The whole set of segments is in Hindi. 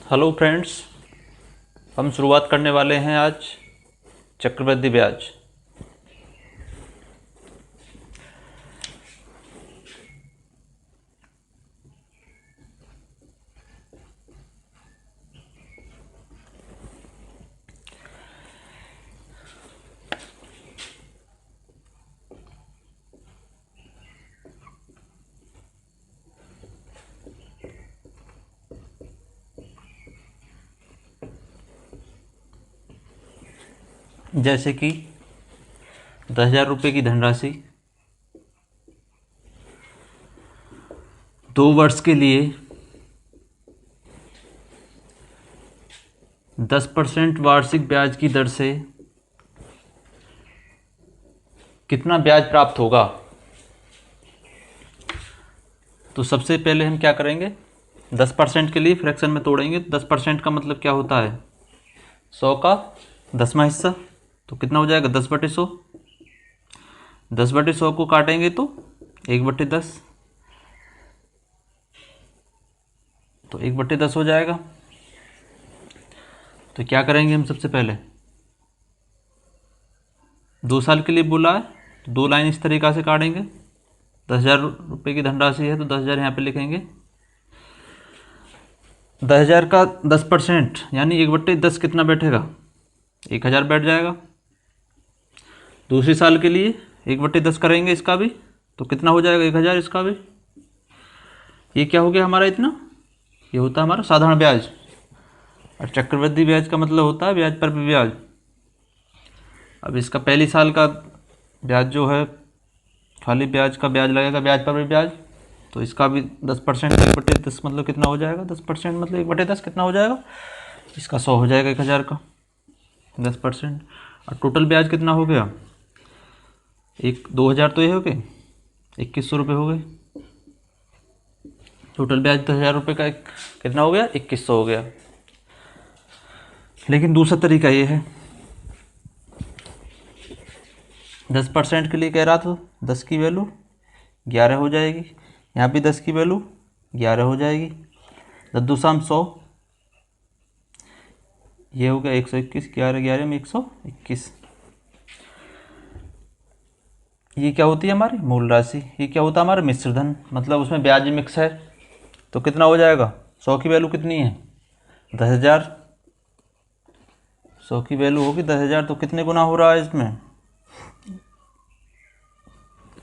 हेलो फ्रेंड्स, हम शुरुआत करने वाले हैं आज चक्रवृद्धि ब्याज। जैसे कि 10,000 रुपये की धनराशि 2 वर्ष के लिए 10% वार्षिक ब्याज की दर से कितना ब्याज प्राप्त होगा। तो सबसे पहले हम क्या करेंगे, 10% के लिए फ्रैक्शन में तोड़ेंगे। 10% का मतलब क्या होता है, 100 का 10वां हिस्सा। तो कितना हो जाएगा, 10/100। 10/100 को काटेंगे तो 1/10, तो 1/10 हो जाएगा। तो क्या करेंगे हम, सबसे पहले 2 साल के लिए बोला है तो 2 लाइन इस तरीक़ा से काटेंगे। 10,000 रुपये की धनराशि है तो 10,000 यहाँ पे लिखेंगे। 10,000 का 10% यानी 1/10 कितना बैठेगा, 1,000 बैठ जाएगा। दूसरे साल के लिए 1/10 करेंगे इसका भी, तो कितना हो जाएगा, 1,000 इसका भी। ये क्या हो गया हमारा इतना, ये होता है हमारा साधारण ब्याज। और चक्रवृद्धि ब्याज का मतलब होता है ब्याज पर ब्याज। अब इसका पहली साल का ब्याज जो है, खाली ब्याज का ब्याज लगेगा, ब्याज पर ब्याज। तो इसका भी 10%, 1/10 मतलब कितना हो जाएगा, 10% मतलब 1/10 कितना हो जाएगा, इसका 100 हो जाएगा 1,000 का 10%। और टोटल ब्याज कितना हो गया, 2,000 तो ये हो गए, 2,100 रुपये हो गए। टोटल ब्याज 10,000 रुपये का कितना हो गया, 2,100 हो गया। लेकिन दूसरा तरीका ये है, 10% के लिए कह रहा था, 10 की वैल्यू 11 हो जाएगी। यहाँ भी 10 की वैल्यू 11 हो जाएगी। 10 दूसरा 100, ये हो गया 121, 11 11 में 121। ये क्या होती है हमारी मूल राशि, ये क्या होता है हमारा मिश्रधन, मतलब उसमें ब्याज मिक्स है। तो कितना हो जाएगा, 100 की वैल्यू कितनी है, 10,000। 100 की वैल्यू होगी 10,000, तो कितने गुना हो रहा है इसमें,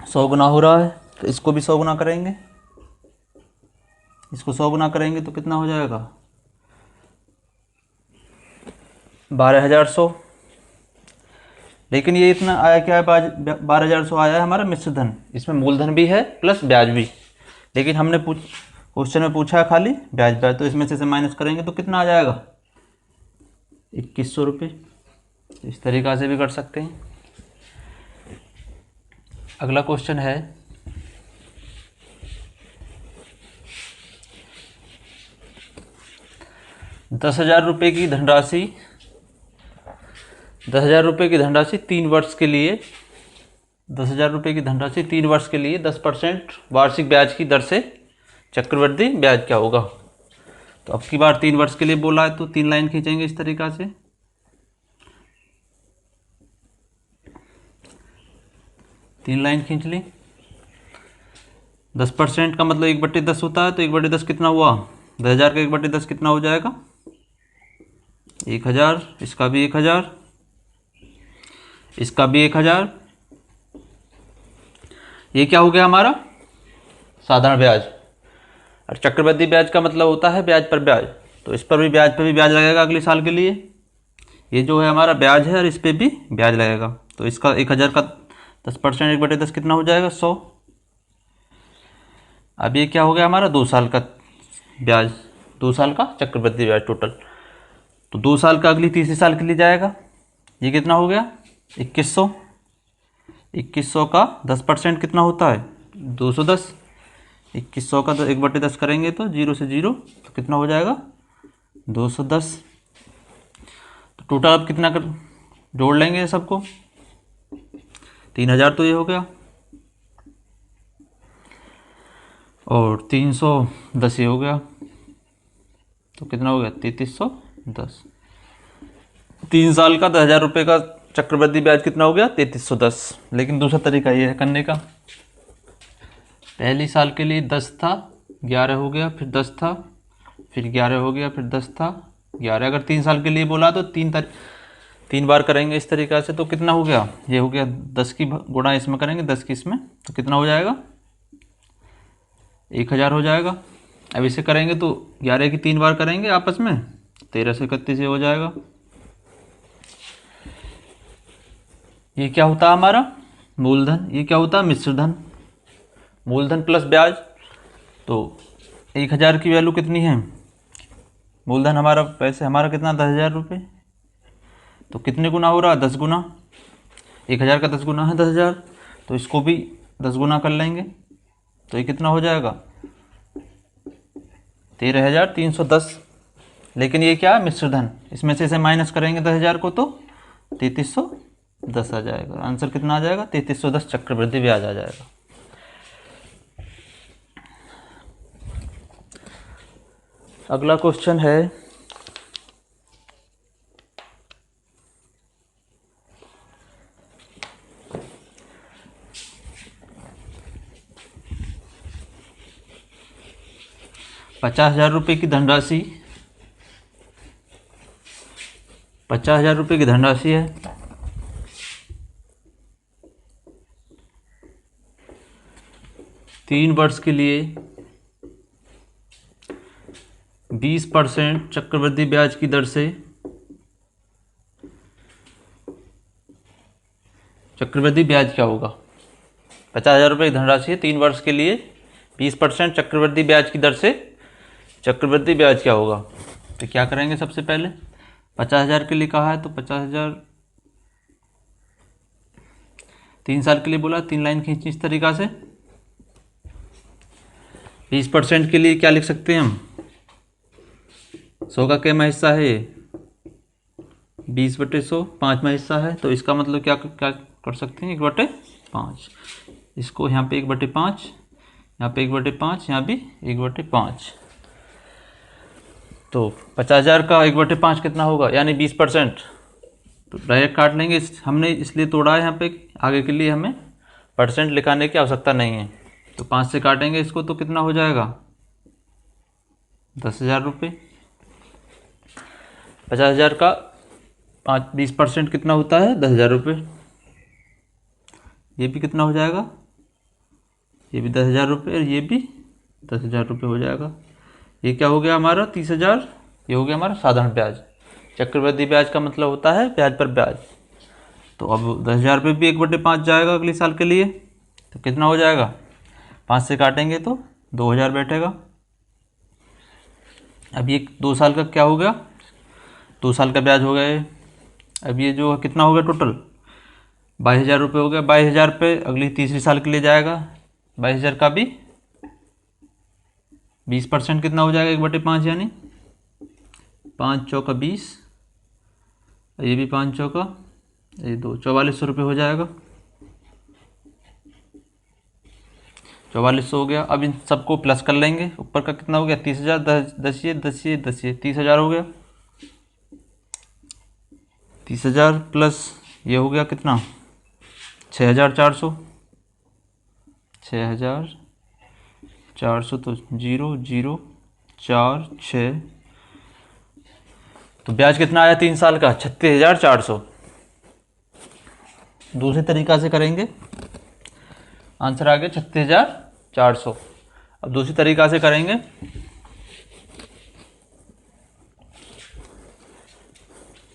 100 गुना हो रहा है। तो इसको भी 100 गुना करेंगे, इसको 100 गुना करेंगे तो कितना हो जाएगा, 12,100। लेकिन ये इतना आया क्या है, 12,100 आया है हमारा मिश्रधन। इसमें मूलधन भी है प्लस ब्याज भी। लेकिन हमने क्वेश्चन में पूछा है खाली ब्याज ब्याज, तो इसमें से माइनस करेंगे तो कितना आ जाएगा, 2,100 रुपये। इस तरीक़ा से भी कर सकते हैं। अगला क्वेश्चन है, दस हजार रुपये की धनराशि 10,000 रुपये की धनराशि 3 वर्ष के लिए 10,000 रुपये की धनराशि 3 वर्ष के लिए 10% वार्षिक ब्याज की दर से चक्रवृद्धि ब्याज क्या होगा। तो अब की बार 3 वर्ष के लिए बोला है तो 3 लाइन खींचेंगे इस तरीक़ा से। 3 लाइन खींच ली। 10% का मतलब 1/10 होता है, तो 1/10 कितना हुआ, 10,000 का 1/10 कितना हो जाएगा, 1,000। इसका भी 1,000, इसका भी 1,000। ये क्या हो गया हमारा साधारण ब्याज। और चक्रवृद्धि ब्याज का मतलब होता है ब्याज पर ब्याज। तो इस पर भी ब्याज लगेगा अगले साल के लिए। ये जो है हमारा ब्याज है और इस पर भी ब्याज लगेगा। तो इसका 1,000 का 10%, 1/10 कितना हो जाएगा, 100। अब ये क्या हो गया हमारा 2 साल का ब्याज, 2 साल का चक्रवृद्धि ब्याज टोटल। तो 2 साल का अगली तीसरे साल के लिए जाएगा। ये कितना हो गया, 2,100। 2,100 का 10% कितना होता है, 210। 2,100 का 1/10 करेंगे तो 0 से 0, तो कितना हो जाएगा, 210। तो टोटल अब कितना कर जोड़ लेंगे सबको, 3,000 तो ये हो गया, और 310 ये हो गया। तो कितना हो गया 3310। 3 साल का 10,000 रुपये का चक्रवृद्धि ब्याज कितना हो गया 3310। लेकिन दूसरा तरीका ये है करने का, पहली साल के लिए 10 था, 11 हो गया, फिर 10 था, फिर 11 हो गया, फिर 10 था, 11। अगर 3 साल के लिए बोला तो 3 बार करेंगे इस तरीक़ा से, तो कितना हो गया, ये हो गया 10 की गुणा इसमें करेंगे, 10 की इसमें, तो कितना हो जाएगा 1000 हो जाएगा। अब इसे करेंगे तो 11 की 3 बार करेंगे आपस में, 13 से 31 ये हो जाएगा। ये क्या होता है हमारा मूलधन, ये क्या होता है मिश्र धन। मूलधन प्लस ब्याज, तो 1000 की वैल्यू कितनी है, मूलधन हमारा पैसे हमारा कितना 10,000 रुपये, तो कितने गुना हो रहा 10 गुना, 1000 का 10 गुना है 10,000, तो इसको भी 10 गुना कर लेंगे, तो ये कितना हो जाएगा 13,310। लेकिन ये क्या मिश्र धन, इसमें से इसे माइनस करेंगे 10,000 को तो 3310 आ जाएगा। आंसर कितना आ जाएगा 3310 चक्रवृद्धि ब्याज आ जाएगा। अगला क्वेश्चन है, ₹50,000 की धनराशि, 50,000 रुपये की धनराशि है, 3 वर्ष के लिए 20% चक्रवृद्धि ब्याज की दर से चक्रवृद्धि ब्याज क्या होगा। 50,000 रुपये की धनराशि है, 3 वर्ष के लिए 20% चक्रवृद्धि ब्याज की दर से चक्रवृद्धि ब्याज क्या होगा। तो क्या करेंगे, सबसे पहले 50,000 के लिए कहा है तो 50,000, 3 साल के लिए बोला, 3 लाइन खींची इस तरीक़ा से। 20% के लिए क्या लिख सकते हैं हम, 100 का कैमा हिस्सा है, 20/100, 5वां हिस्सा है, तो इसका मतलब क्या क्या कर सकते हैं 1/5। इसको यहाँ पे 1/5, यहाँ पे 1/5, यहाँ भी 1/5। तो 50,000 का 1/5 कितना होगा, यानी 20%। तो डायरेक्ट काट लेंगे, हमने इसलिए तोड़ा है यहाँ पे, आगे के लिए हमें परसेंट लिखाने की आवश्यकता नहीं है। तो 5 से काटेंगे इसको तो कितना हो जाएगा 10,000 रुपये। 50,000 का 20% कितना होता है 10,000 रुपये। ये भी कितना हो जाएगा, ये भी 10,000 रुपये, और ये भी 10,000 रुपये हो जाएगा। ये क्या हो गया हमारा 30,000, ये हो गया हमारा साधारण ब्याज। चक्रवृद्धि ब्याज का मतलब होता है ब्याज पर ब्याज। तो अब 10,000 रुपये भी 1/5 जाएगा अगले साल के लिए, तो कितना हो जाएगा, 5 से काटेंगे तो 2,000 बैठेगा। अब ये 2 साल का क्या हो गया, 2 साल का ब्याज हो गया ये। अब ये जो कितना हो गया टोटल 22,000 रुपये हो गया। 22,000 रुपये अगली तीसरी साल के लिए जाएगा। 22,000 का भी 20% कितना हो जाएगा 1/5, यानी 5 चौका 20, ये भी 5 चौका, ये 2, 4400 रुपये हो जाएगा। 4400 हो गया। अब इन सबको प्लस कर लेंगे, ऊपर का कितना हो गया 30,000, 10 ये 10 ये 10 ये 30,000 हो गया। 30,000 प्लस ये हो गया कितना 6,400, 6,400 तो 0 0 4 6, तो ब्याज कितना आया 3 साल का 36,400। दूसरे तरीका से करेंगे, आंसर आ गया 36,400। अब दूसरी तरीका से करेंगे,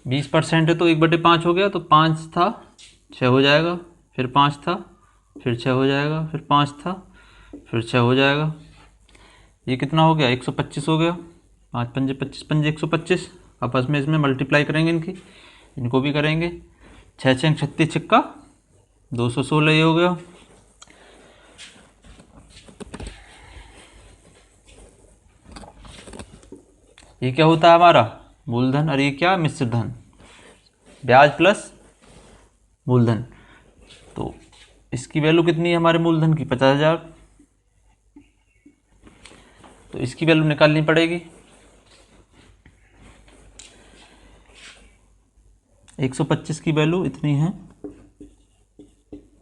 बीस % है तो 1/5 हो गया, तो 5 था 6 हो जाएगा, फिर 5 था फिर 6 हो जाएगा, फिर 5 था फिर 6 हो जाएगा। ये कितना हो गया 125 हो गया। 5 पंजे 25, पंजे 125, आपस में इसमें मल्टीप्लाई करेंगे इनको भी करेंगे। 6 6 36 छिक्का 216 ये हो गया। ये क्या होता है हमारा मूलधन, और ये क्या मिश्र धन, ब्याज प्लस मूलधन। तो इसकी वैल्यू कितनी है हमारे मूलधन की 50,000, तो इसकी वैल्यू निकालनी पड़ेगी। 125 की वैल्यू इतनी है,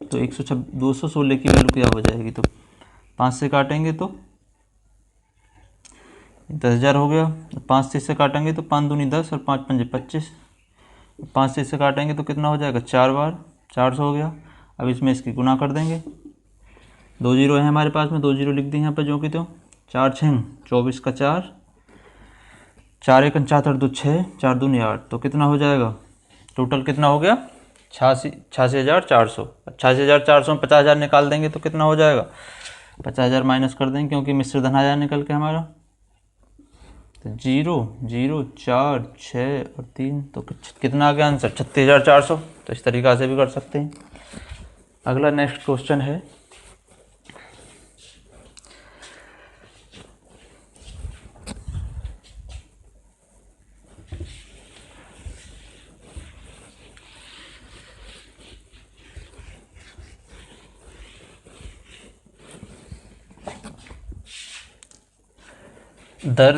तो 216 की वैल्यू क्या हो जाएगी, तो 5 से काटेंगे तो 10,000 हो गया। 5 से इससे काटेंगे तो 5 दूनी 10 और 5 पंजे 25। 5 से इससे काटेंगे तो कितना हो जाएगा, 4 बार 400 हो गया। अब इसमें इसकी गुना कर देंगे, 2 जीरो है हमारे पास में, 2 जीरो लिख दी यहाँ पर जो कि तो 4 छः 24 का 4, 4 एक 74 2 6, 4 दूनी 8, तो कितना हो जाएगा, टोटल कितना हो गया 86,400। 86,400 में 50,000 निकाल देंगे तो कितना हो जाएगा, 50,000 माइनस कर देंगे क्योंकि मिश्र धन आ जाए निकल के हमारा, तो 0 0 4 6 और 3, तो कितना आ गया आंसर 36,400। तो इस तरीक़ा से भी कर सकते हैं। अगला नेक्स्ट क्वेश्चन है, दर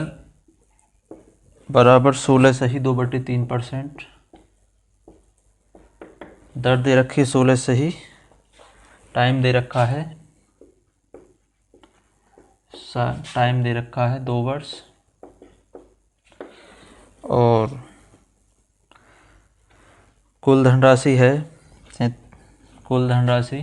बराबर 16 सही 2/3%। दर दे रखी 16 सही, टाइम दे रखा है टाइम दे रखा है 2 वर्ष, और कुल धनराशि है कुल धनराशि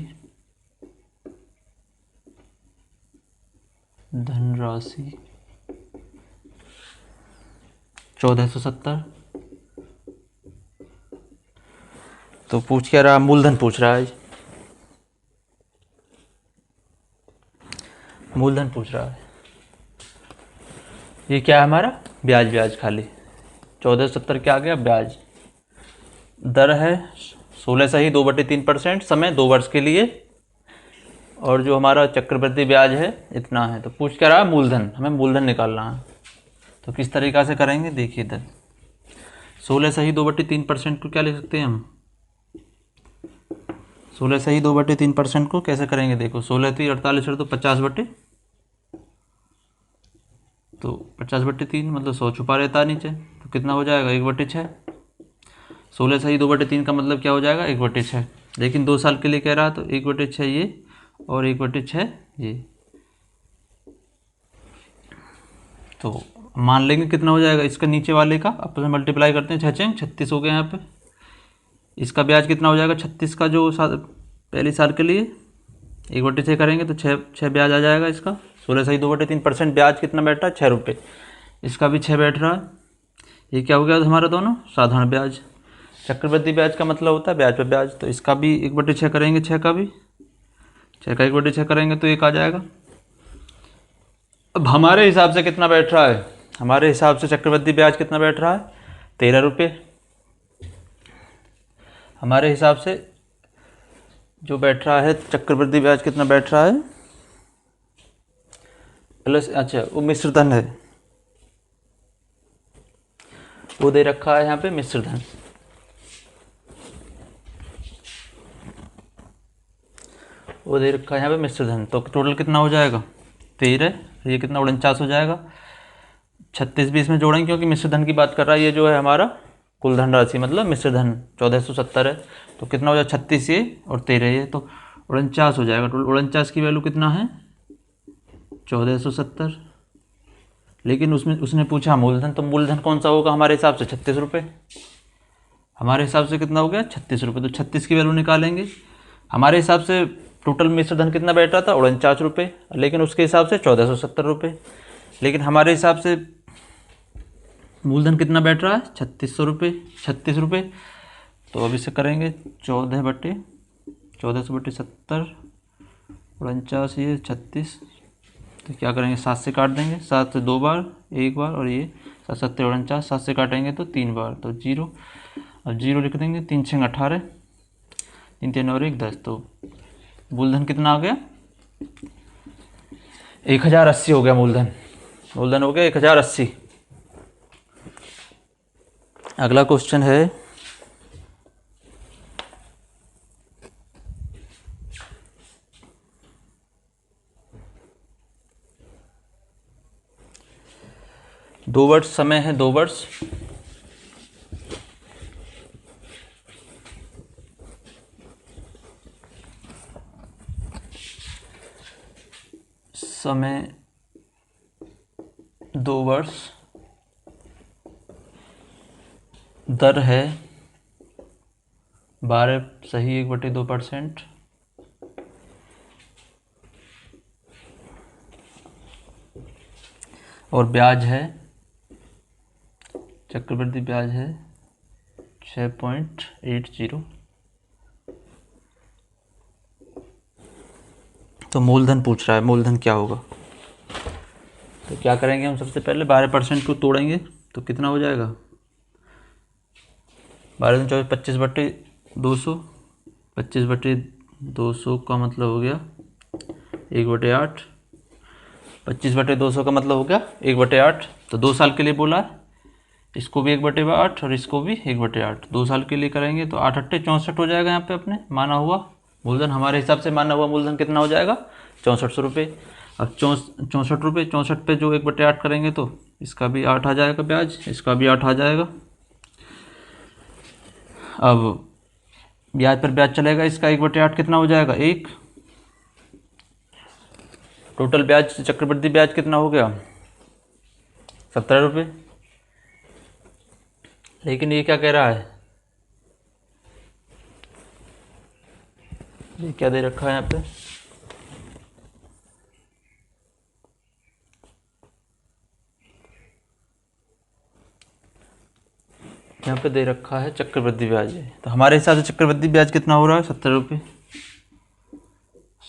1470। तो पूछ क्या रहा, मूलधन पूछ रहा है, मूलधन पूछ रहा है। ये क्या है हमारा, ब्याज खाली 1470 क्या आ गया, ब्याज। दर है 16 सही 2/3%, समय 2 वर्ष के लिए, और जो हमारा चक्रवृद्धि ब्याज है इतना है। तो पूछ क्या रहा, मूलधन, हमें मूलधन निकालना है। तो किस तरीक़ा से करेंगे, देखिए इधर 16 सही 2/3% को क्या लिख सकते हैं हम, 16 सही 2/3% को कैसे करेंगे, देखो 16 थी 48 तो 50/, तो 50/3 मतलब 100 छुपा रहता है नीचे, तो कितना हो जाएगा 1/6। 16 सही 2/3 का मतलब क्या हो जाएगा 1/6, लेकिन 2 साल के लिए कह रहा, तो 1/6 ये और 1/6 ये, तो मान लेंगे कितना हो जाएगा, इसका नीचे वाले का आपस में मल्टीप्लाई करते हैं, 6 36 हो गया यहाँ पे। इसका ब्याज कितना हो जाएगा 36 का, जो पहले साल के लिए 1/6 करेंगे तो 6 ब्याज आ जाएगा इसका। 16 सही 2/3% ब्याज कितना बैठ रहा है, 6 रुपये, इसका भी 6 बैठ रहा है। ये क्या हो गया हमारा दोनों साधारण ब्याज। चक्रवृद्धि ब्याज का मतलब होता है ब्याज पर ब्याज, तो इसका भी 1/6 करेंगे, 6 का भी, 6 का 1/6 करेंगे तो 1 आ जाएगा। अब हमारे हिसाब से कितना बैठ रहा है, हमारे हिसाब से चक्रवृद्धि ब्याज कितना बैठ रहा है 13 रुपये। हमारे हिसाब से जो बैठ रहा है चक्रवृद्धि ब्याज कितना बैठ रहा है, प्लस अच्छा वो मिश्र धन है, वो दे रखा है यहाँ पे मिश्र धन, वो दे रखा है यहाँ पे मिश्र धन। तो टोटल कितना हो जाएगा 13, ये कितना 49 हो जाएगा। 36 भी इसमें जोड़ेंगे क्योंकि मिश्र धन की बात कर रहा है, ये जो है हमारा कुल धन राशि मतलब मिश्र धन 1470 है, तो कितना हो जाएगा 36 ये और 13 ये, तो 49 हो जाएगा। टोटल 49 की वैल्यू कितना है 1470, लेकिन उसमें उसने पूछा मूलधन, तो मूलधन कौन सा होगा हमारे हिसाब से 36 रुपये, हमारे हिसाब से कितना हो गया 36 रुपये, तो 36 की वैल्यू निकालेंगे। हमारे हिसाब से टोटल मिश्र धन कितना बैठ रहा था 49 रुपये, लेकिन उसके हिसाब से 1470 रुपये, लेकिन हमारे हिसाब से मूलधन कितना बैठ रहा है 3600 रुपये, 36 रुपये। तो अब इसे करेंगे 14/70, 49 ये 36, तो क्या करेंगे 7 से काट देंगे, 7 से 2 बार 1 बार, और ये 7 7 49, 7 से काटेंगे तो 3 बार, तो 0, अब 0 लिख देंगे, 3 6 18, 3 3 और 1 10, तो मूलधन कितना आ गया 1080 हो गया मूलधन, मूलधन हो गया 1080। अगला क्वेश्चन है, दो वर्ष समय है 2 वर्ष, समय 2 वर्ष, दर है 12.1/2%, और ब्याज है, चक्रवृद्धि ब्याज है 6.80। तो मूलधन पूछ रहा है, मूलधन क्या होगा। तो क्या करेंगे हम, सबसे पहले 12% को तोड़ेंगे तो कितना हो जाएगा, 12×24 25/200, 25/200 का मतलब हो गया 1/8, 25/200 का मतलब हो गया 1/8। तो 2 साल के लिए बोला है, इसको भी 1/8 और इसको भी 1/8, 2 साल के लिए करेंगे तो 8 8 64 हो जाएगा। यहाँ पे अपने माना हुआ मूलधन, हमारे हिसाब से माना हुआ मूलधन कितना हो जाएगा, 6400 रुपये। अब 64 रुपये, 64 पे जो 1/8 करेंगे तो इसका भी 8 आ जाएगा ब्याज, इसका भी 8 आ जाएगा। अब ब्याज पर ब्याज चलेगा, इसका 1/8 कितना हो जाएगा, 1। टोटल ब्याज, चक्रवृद्धि ब्याज कितना हो गया, 17 रुपये। लेकिन ये क्या कह रहा है, ये क्या दे रखा है यहाँ पे, यहाँ पे दे रखा है चक्रवृद्धि ब्याज है। तो हमारे हिसाब से चक्रवृद्धि ब्याज कितना हो रहा है, 17 रुपये।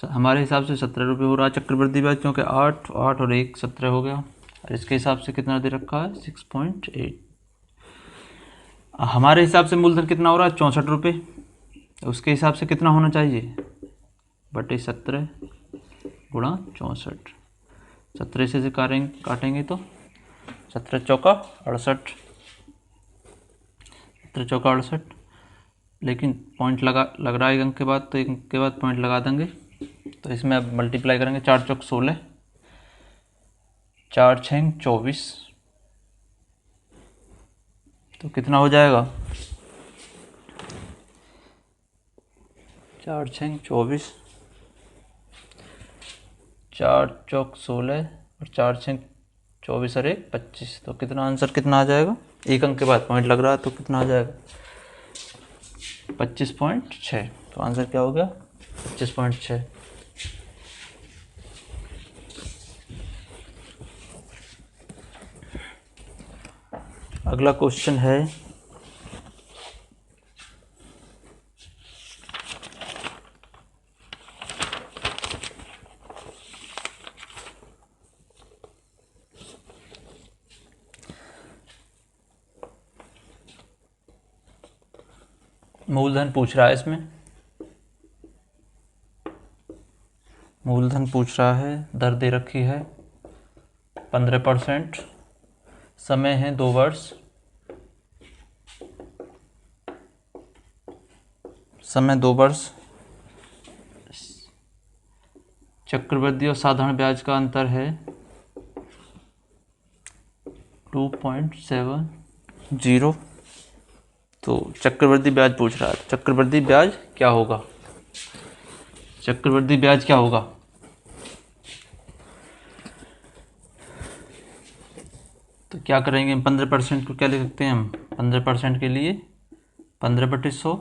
हमारे हिसाब से 17 रुपये हो रहा है चक्रवृद्धि ब्याज, क्योंकि 8 8 और 1 17 हो गया। और इसके हिसाब से कितना दे रखा है, 6.8। हमारे हिसाब से मूलधन कितना हो रहा है, 64 रुपये। तो उसके हिसाब से कितना होना चाहिए, बटे 17 गुणा 64। 17 से काटेंगे तो 17 चौका 68, 17 चौका 68। लेकिन पॉइंट लग रहा है एक अंक के बाद, तो एक अंक के बाद पॉइंट लगा देंगे। तो इसमें अब मल्टीप्लाई करेंगे, 4 चौक 16, 4 6 24, तो कितना हो जाएगा, 4 6 24, 4 चौक 16 और 4 6 24 और 1 25। तो कितना आंसर कितना आ जाएगा, एक अंक के बाद पॉइंट लग रहा है तो कितना आ जाएगा, 25.6। तो आंसर क्या हो गया, 25.6। अगला क्वेश्चन है, मूलधन पूछ रहा है, इसमें मूलधन पूछ रहा है, दर दे रखी है 15%, समय है 2 वर्ष, समय 2 वर्ष, चक्रवृद्धि और साधारण ब्याज का अंतर है 2.70। तो चक्रवृद्धि ब्याज पूछ रहा है, चक्रवृद्धि ब्याज क्या होगा, चक्रवृद्धि ब्याज क्या होगा। तो क्या करेंगे, 15% को क्या लिख सकते हैं हम, 15% के लिए 15/100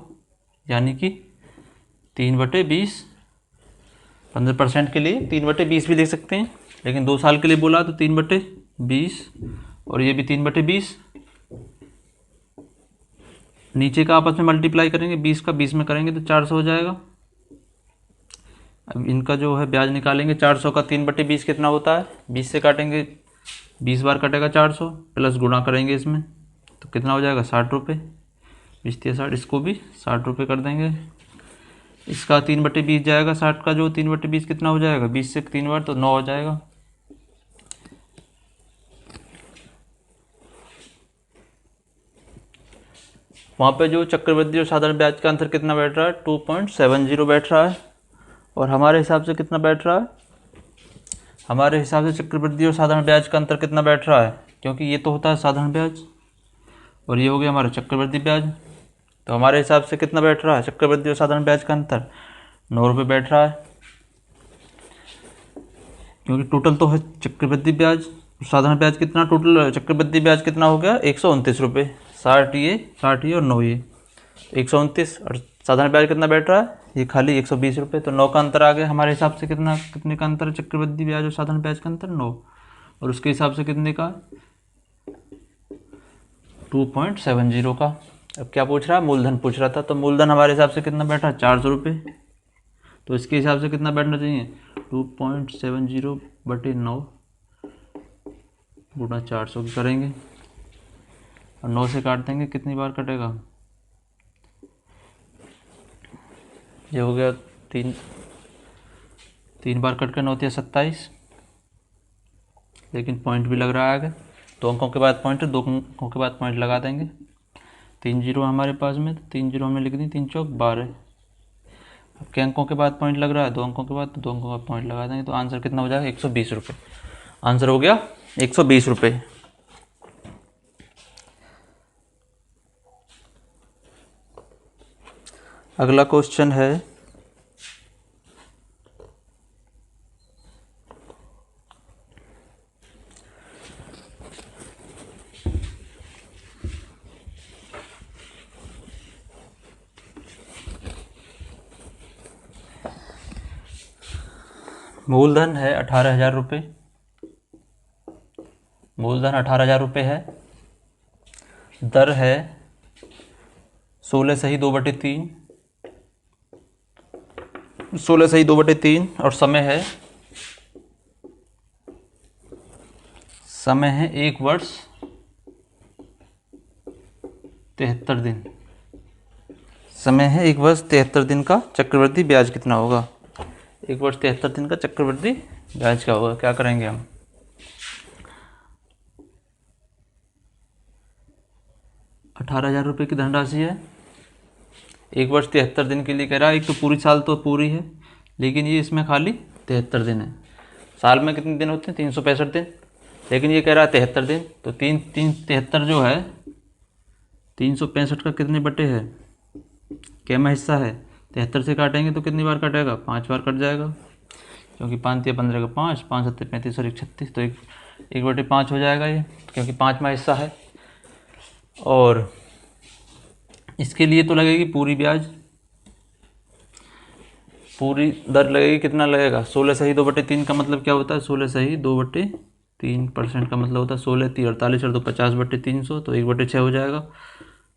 यानी कि 3/20। 15% के लिए 3/20 भी लिख सकते हैं, लेकिन 2 साल के लिए बोला तो 3/20, और ये भी 3/20। नीचे का आपस में मल्टीप्लाई करेंगे, 20 का 20 में करेंगे तो 400 हो जाएगा। अब इनका जो है ब्याज निकालेंगे, 400 का 3/20 कितना होता है, 20 से काटेंगे, 20 बार कटेगा 400, प्लस गुणा करेंगे इसमें तो कितना हो जाएगा, 60 रुपये। 20 या 60, इसको भी 60 रुपये कर देंगे। इसका 3/20 जाएगा, 60 का जो 3/20 कितना हो जाएगा, 20 से 3 बार तो 9 हो जाएगा। वहाँ पे जो चक्रवृद्धि और साधारण ब्याज का अंतर कितना बैठ रहा है, 2.70 बैठ रहा है। और हमारे हिसाब से कितना बैठ रहा है, हमारे हिसाब से चक्रवृद्धि और साधारण ब्याज का अंतर कितना बैठ रहा है, क्योंकि ये तो होता है साधारण ब्याज और ये हो गया हमारा चक्रवृद्धि ब्याज। तो हमारे हिसाब से कितना बैठ रहा है, चक्रवृद्धि और साधारण ब्याज का अंतर 9 रुपये बैठ रहा है। क्योंकि टोटल तो है चक्रवृद्धि ब्याज, साधारण ब्याज कितना, टोटल चक्रवृद्धि ब्याज कितना हो गया 129 रुपये। 60 ये और 9 ये 129, और साधारण ब्याज कितना बैठ रहा है, ये खाली 120 रुपये। तो 9 का अंतर आ गया हमारे हिसाब से, कितना, कितने का अंतर है चक्रवृद्धि ब्याज और साधारण ब्याज का अंतर, 9। और उसके हिसाब से कितने का, 2.70 का। अब क्या पूछ रहा है, मूलधन पूछ रहा था, तो मूलधन हमारे हिसाब से कितना बैठा, 400 रुपये। तो इसके हिसाब से कितना बैठना चाहिए, 2.70/9 गुणा 400 की करेंगे, और 9 से काट देंगे, कितनी बार कटेगा, ये हो गया 3 बार कट कर 9 या 27, लेकिन पॉइंट भी लग रहा है आगे, 2 अंकों के बाद पॉइंट है, 2 अंकों के बाद पॉइंट लगा देंगे। 3 जीरो हमारे पास में, 3 जीरो हमने लिख दी, 3 चौक 12। अब के अंकों के बाद पॉइंट लग रहा है, 2 अंकों के बाद, तो 2 अंकों का पॉइंट लगा देंगे, तो आंसर कितना हो जाएगा, 120 रुपये। आंसर हो गया 120 रुपये। अगला क्वेश्चन है, मूलधन है 18,000 रुपये, मूलधन 18,000 रुपये है, दर है 16 सही 2/3, 16 सही 2/3, और समय है 1 वर्ष 73 दिन, समय है 1 वर्ष 73 दिन का। चक्रवृद्धि ब्याज कितना होगा, 1 वर्ष 73 दिन का चक्रवृद्धि ब्याज क्या होगा, क्या करेंगे हम, 18,000 रुपये की धनराशि है, 1 वर्ष 73 दिन के लिए कह रहा है। एक तो पूरी साल तो पूरी है, लेकिन ये इसमें खाली 73 दिन है। साल में कितने दिन होते हैं, 365 दिन, लेकिन ये कह रहा है 73 दिन। तो 73 जो है, 365 का कितने बटे है, क्या में हिस्सा है, 73 से काटेंगे तो कितनी बार कटेगा, 5 बार कट जाएगा, क्योंकि 5 या 15 का 5, 5 7 35 और 1 36, तो 1/5 हो जाएगा ये, क्योंकि 5वां हिस्सा है। और इसके लिए तो लगेगी पूरी ब्याज, पूरी दर लगेगी, कितना लगेगा, 16 सही 2/3 का मतलब क्या होता है, 16 सही 2/3% का मतलब होता है 16 3 48 और 2 50/300, तो 1/6 हो जाएगा।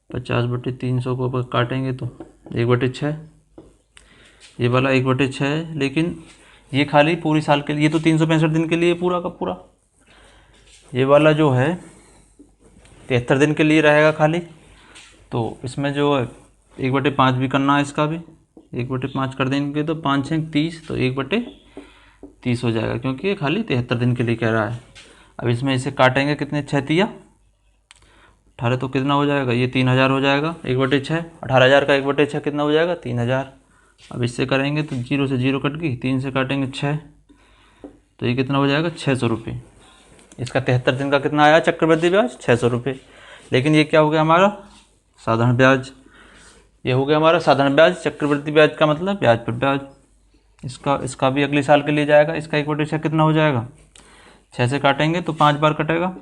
50/300 को अगर काटेंगे तो 1/6, ये वाला 1/6 है, लेकिन ये खाली पूरी साल के लिए, ये तो 365 दिन के लिए पूरा का पूरा, ये वाला जो है 73 दिन के लिए रहेगा खाली। तो इसमें जो है 1/5 भी करना है, इसका भी 1/5 कर देंगे तो 5 6 30, तो 1/30 हो जाएगा, क्योंकि ये खाली 73 दिन के लिए कह रहा है। अब इसमें इसे काटेंगे, कितने 6 तिया 18, तो कितना हो जाएगा, ये 3,000 हो जाएगा 1/6, 18,000 का 1/6 कितना हो जाएगा, 3,000। अब इससे करेंगे तो 0 से 0 कट गई, 3 से काटेंगे 6, तो ये कितना हो जाएगा 600 रुपये। इसका 73 दिन का कितना आया चक्रवृद्धि ब्याज, 600 रुपये। लेकिन ये क्या हो गया हमारा, साधारण ब्याज, ये हो गया हमारा साधारण ब्याज। चक्रवृद्धि ब्याज का मतलब ब्याज पर ब्याज। इसका भी अगले साल के लिए जाएगा। इसका 1/6 कितना हो जाएगा, 6 से काटेंगे तो 5 बार कटेगा,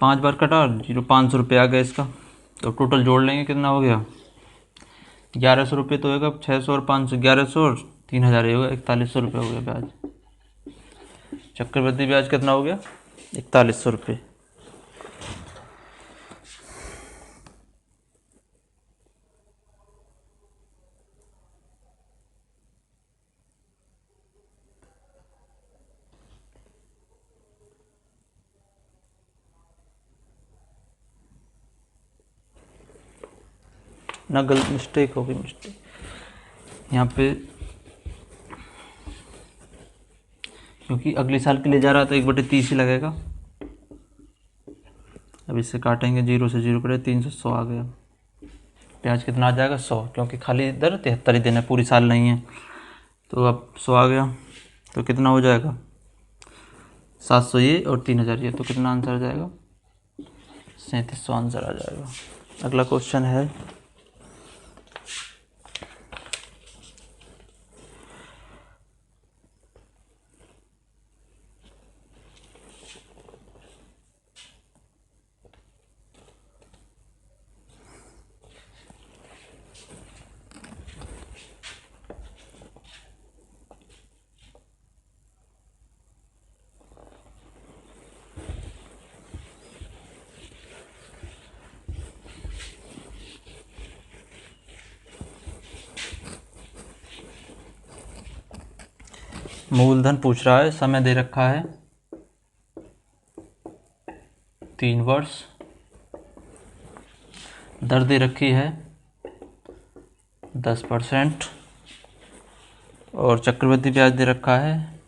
5 बार कटा, 500 रुपये आ गया इसका। तो टोटल जोड़ लेंगे, कितना हो गया 1100 रुपये, तो होगा 600 और 500, 1100 और 3,000, ये होगा 4100 रुपये हो गया ब्याज। चक्रवृद्धि ब्याज कितना हो गया, 4100 रुपये। ना गलत मिस्टेक होगी, मिस्टेक यहाँ पे, क्योंकि अगले साल के लिए जा रहा है तो 1/30 ही लगेगा। अब इससे काटेंगे, 0 से 0 कटे 300, 100 आ गया। ब्याज कितना आ जाएगा 100, क्योंकि खाली दर 73 ही दिन है, पूरी साल नहीं है। तो अब 100 आ गया, तो कितना हो जाएगा 700 ये और 3,000 ये, तो कितना आंसर आ जाएगा 3700 आंसर आ जाएगा। अगला क्वेश्चन है, मूलधन पूछ रहा है, समय दे रखा है 3 वर्ष, दर दे रखी है 10% और चक्रवृद्धि ब्याज दे रखा है,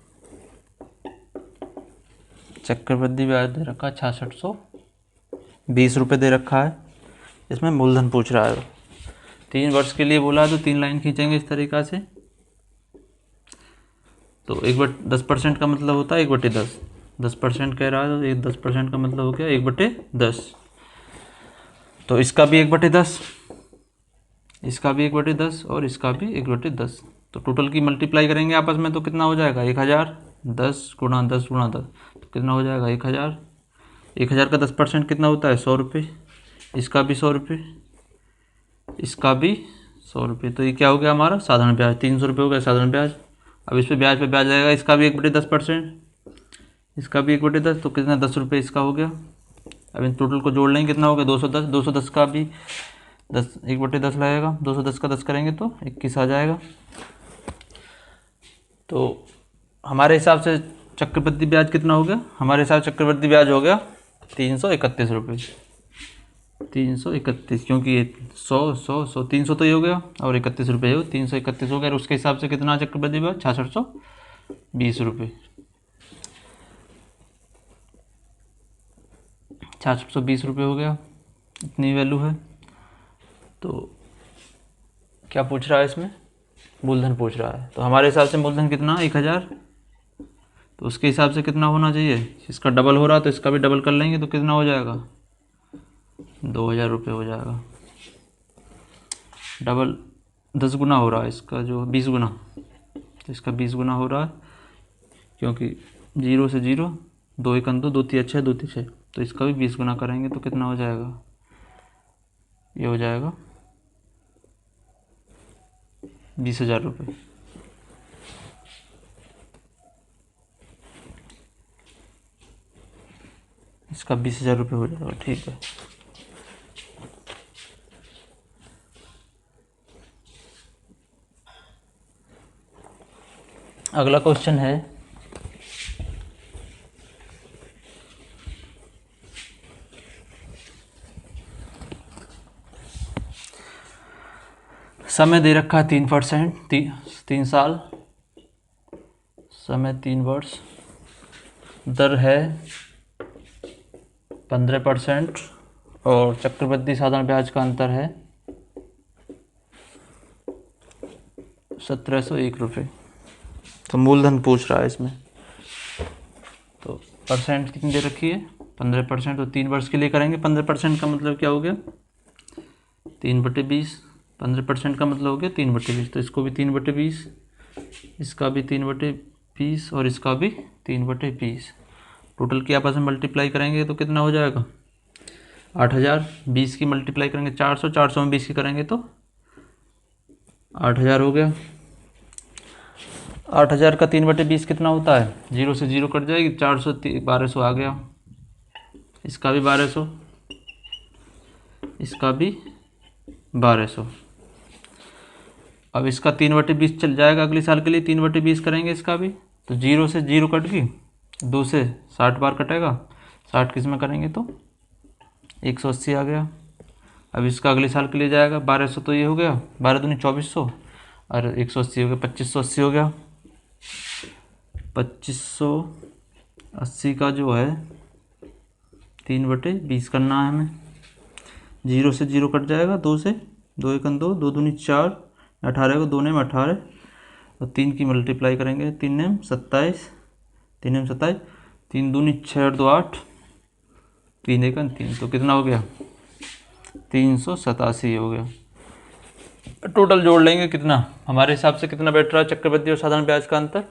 चक्रवृद्धि ब्याज दे रखा है 6620 रुपये दे रखा है। इसमें मूलधन पूछ रहा है। 3 वर्ष के लिए बोला तो 3 लाइन खींचेंगे इस तरीक़ा से। तो 10% का मतलब होता है 1/10। 10% कह रहा है तो 10% का मतलब हो गया 1/10। तो इसका भी 1/10, इसका भी 1/10 और इसका भी 1/10। तो टोटल की मल्टीप्लाई करेंगे आपस में तो कितना हो जाएगा 1000। 10 गुणा 10 गुणा 10 तो कितना हो जाएगा 1000। 1000 का 10% कितना होता है 100 रुपये। इसका भी 100 रुपये, इसका भी 100 रुपये। तो ये क्या हो गया हमारा साधारण ब्याज 300 रुपये हो गया साधारण ब्याज। अब इस पे ब्याज आएगा, इसका भी 1/10%, इसका भी 1/10 तो कितना 10 रुपये इसका हो गया। अब इन टोटल को जोड़ लेंगे कितना हो गया 210। 210 का भी 1/10 लगेगा। 210 का 10 करेंगे तो 21 आ जाएगा। तो हमारे हिसाब से चक्रवृद्धि ब्याज कितना हो गया, हमारे हिसाब से चक्रवृद्धि ब्याज हो गया 331 रुपये। 331 क्योंकि ये 100 300 तो ये हो गया और 31 रुपये हो 331 हो गया। और उसके हिसाब से कितना चक्रवृद्धि ब्याज 6620 रुपये। 6620 रुपये हो गया, इतनी वैल्यू है। तो क्या पूछ रहा है इसमें मूलधन पूछ रहा है। तो हमारे हिसाब से मूलधन कितना 1000। तो उसके हिसाब से कितना होना चाहिए, इसका डबल हो रहा है तो इसका भी डबल कर लेंगे तो कितना हो जाएगा 2000 रुपये हो जाएगा। डबल 10 गुना हो रहा है इसका जो 20 गुना, तो इसका 20 गुना हो रहा है क्योंकि 0 से 0 2 1 2 2 3 6 2 3 6। तो इसका भी 20 गुना करेंगे तो कितना हो जाएगा, ये हो जाएगा 20,000 रुपये। इसका 20,000 रुपये हो जाएगा। ठीक है, अगला क्वेश्चन है समय दे रखा है 3%, 3 साल, समय 3 वर्ष, दर है 15% और चक्रवृद्धि साधारण ब्याज का अंतर है 1701 रुपये। तो मूलधन पूछ रहा है इसमें। तो परसेंट कितनी दे रखी है 15%। तो 3 वर्ष के लिए करेंगे। 15% का मतलब क्या हो गया 3/20। 15% का मतलब हो गया 3/20। तो इसको भी 3/20, इसका भी 3/20 और इसका भी 3/20। टोटल की आपस में मल्टीप्लाई करेंगे तो कितना हो जाएगा 8000। 20 की मल्टीप्लाई करेंगे 400, 400 में 20 की करेंगे तो 8000 हो गया। 8000 का 3/20 कितना होता है 0 से 0 कट जाएगी 400 1200 आ गया। इसका भी 1200, इसका भी 1200। अब इसका 3/20 चल जाएगा अगले साल के लिए। 3/20 करेंगे इसका भी तो 0 से 0 कट गई, 2 से 60 बार कटेगा। 60 किस में करेंगे तो 180 आ गया। अब इसका अगले साल के लिए जाएगा 1200 तो ये हो गया 12 दूनी 2400 और 180 हो गया 2580 हो गया। 2580 का जो है 3/20 करना है हमें। 0 से 0 कट जाएगा, 2 से 2 1 2 2 दूनी 4, 18 को 2 ने 18 और 3 की मल्टीप्लाई करेंगे 3 ने 27, 3 ने 27, 3 दूनी 6 और 2 8, 3 1 3। तो कितना हो गया 387 हो गया। टोटल जोड़ लेंगे कितना हमारे हिसाब से कितना बैठ रहा है चक्रवृद्धि और साधारण ब्याज का अंतर।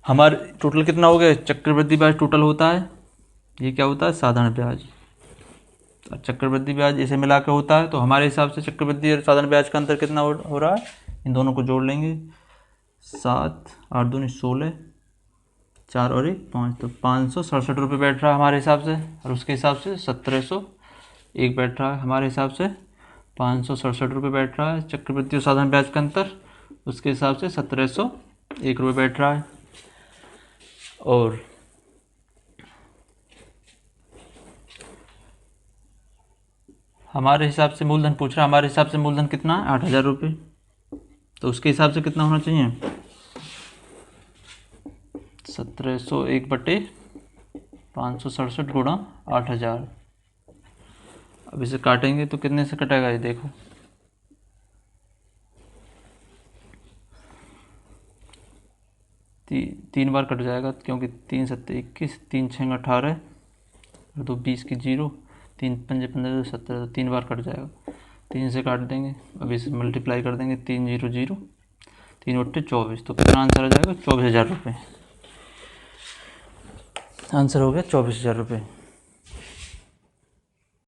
हमारे टोटल कितना हो गया चक्रवृद्धि ब्याज टोटल होता है, ये क्या होता है साधारण ब्याज। चक्रवृद्धि ब्याज इसे मिला के होता है। तो हमारे हिसाब से चक्रवृद्धि और साधारण ब्याज का अंतर कितना हो रहा है, इन दोनों को जोड़ लेंगे 7 8 दूनी 16, 4 और 1 5। तो 567 रुपये बैठ रहा है हमारे हिसाब से। और उसके हिसाब से 1701 बैठ रहा है हमारे हिसाब से। 567 रुपये बैठ रहा है चक्रवृद्धि और साधारण ब्याज का अंतर, उसके हिसाब से 1701 1 रुपये बैठ रहा है। और हमारे हिसाब से मूलधन पूछ रहा है, हमारे हिसाब से मूलधन कितना है 8,000 रुपये। तो उसके हिसाब से कितना होना चाहिए 1700 1/567 गुणा 8,000। अब इसे काटेंगे तो कितने से कटेगा ये देखो, तीन बार कट जाएगा, क्योंकि 3 7 21, 3 6 18, 2 20 की 0, 3 5 15 17, 3 बार कट जाएगा। 3 से काट देंगे, अब इसे मल्टीप्लाई कर देंगे, 3 0 0, 3 8 24। तो कितना आंसर आ जाएगा 24,000 रुपये। आंसर हो गया 24,000 रुपये।